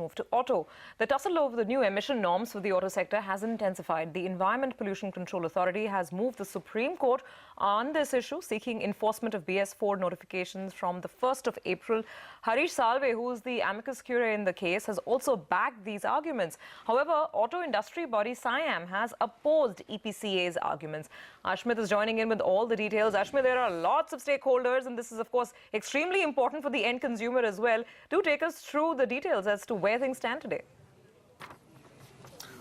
move to auto. The tussle over the new emission norms for the auto sector has intensified. The Environment Pollution Control Authority has moved the Supreme Court on this issue, seeking enforcement of BS4 notifications from the 1st of April. Harish Salve, who is the amicus curiae in the case, has also backed these arguments. However, auto industry body SIAM has opposed EPCA's arguments. Ashmit is joining in with all the details. Ashmit, there are lots of stakeholders, and this is, of course, extremely important for the end consumer as well. Do take us through the details as to where things stand today.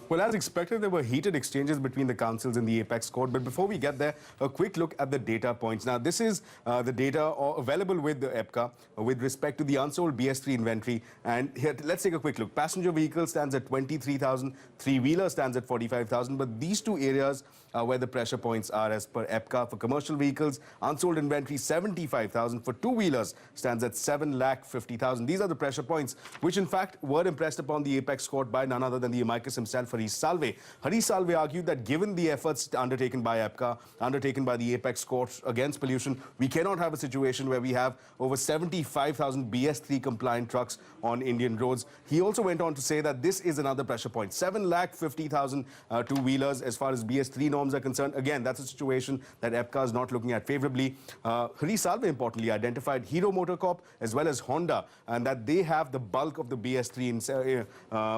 Well, as expected, there were heated exchanges between the councils in the Apex Court. But before we get there, a quick look at the data points. Now, this is the data available with the EPCA with respect to the unsold BS3 inventory. And here, let's take a quick look. Passenger vehicle stands at 23,000. Three-wheeler stands at 45,000. But these two areas are where the pressure points are as per EPCA. For commercial vehicles, unsold inventory 75,000. For two-wheelers, stands at 7,50,000. These are the pressure points, which in fact were impressed upon the Apex Court by none other than the amicus himself, Harish Salve. Harish Salve argued that given the efforts undertaken by EPCA, undertaken by the Apex Court against pollution, we cannot have a situation where we have over 75,000 BS3 compliant trucks on Indian roads. He also went on to say that this is another pressure point. 7,50,000 two-wheelers as far as BS3 norms are concerned. Again, that's a situation that EPCA is not looking at favorably. Harish Salve importantly identified Hero MotoCorp as well as Honda, and that they have the bulk of the BS3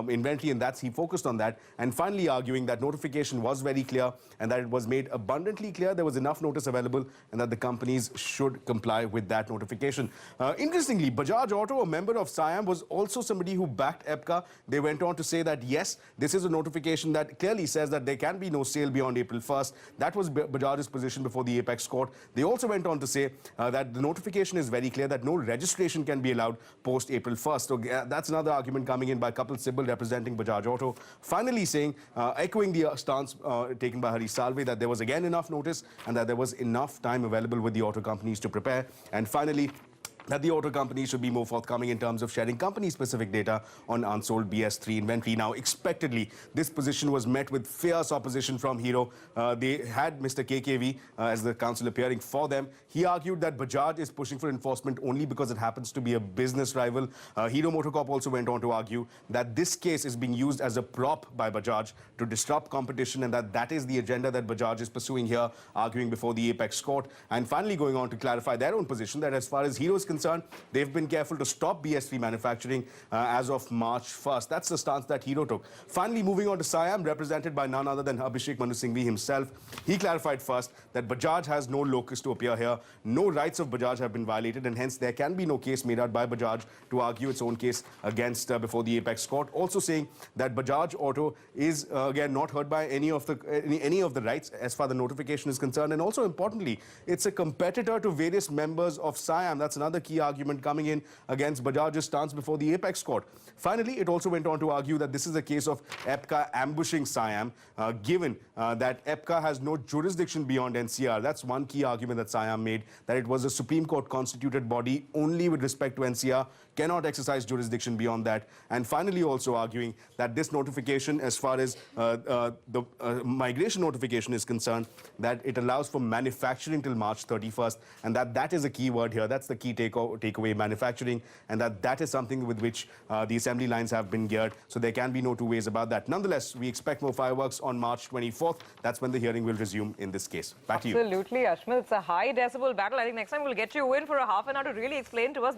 inventory, and he focused on that. And finally arguing that notification was very clear and that it was made abundantly clear there was enough notice available and that the companies should comply with that notification. Interestingly, Bajaj Auto, a member of SIAM, was also somebody who backed EPCA. They went on to say that yes, this is a notification that clearly says that there can be no sale beyond April 1st. That was Bajaj's position before the Apex Court. They also went on to say that the notification is very clear that no registration can be allowed post April 1st. So that's another argument coming in by Kapil Sibal representing Bajaj Auto. Finally saying, echoing the stance taken by Harish Salve, that there was again enough notice and that there was enough time available with the auto companies to prepare. And finally, that the auto companies should be more forthcoming in terms of sharing company-specific data on unsold BS3 inventory. Now, expectedly, this position was met with fierce opposition from Hero. They had Mr. KKV as the counsel appearing for them. He argued that Bajaj is pushing for enforcement only because it happens to be a business rival. Hero MotoCorp also went on to argue that this case is being used as a prop by Bajaj to disrupt competition, and that is the agenda that Bajaj is pursuing here, arguing before the Apex Court. And finally going on to clarify their own position that as far as Hero's concerned, they've been careful to stop BS3 manufacturing as of March 1st. That's the stance that Hero took. Finally, moving on to SIAM, represented by none other than Abhishek Manu Singhvi himself. He clarified first that Bajaj has no locus to appear here. No rights of Bajaj have been violated, and hence there can be no case made out by Bajaj to argue its own case against before the Apex Court. Also saying that Bajaj Auto is again not hurt by any of the rights as far as the notification is concerned. And also importantly, it's a competitor to various members of SIAM. That's another key argument coming in against Bajaj's stance before the Apex Court. Finally, it also went on to argue that this is a case of EPCA ambushing SIAM, given that EPCA has no jurisdiction beyond NCR. That's one key argument that SIAM made, that it was a Supreme Court constituted body only with respect to NCR, cannot exercise jurisdiction beyond that. And finally also arguing that this notification, as far as the migration notification is concerned, that it allows for manufacturing till March 31st, and that is a key word here. That's the key takeaway, manufacturing, and that is something with which the assembly lines have been geared. So there can be no two ways about that. Nonetheless, we expect more fireworks on March 24th. That's when the hearing will resume in this case. Back to you. Absolutely, Ashmit. It's a high decibel battle. I think next time we'll get you in for a half an hour to really explain to us.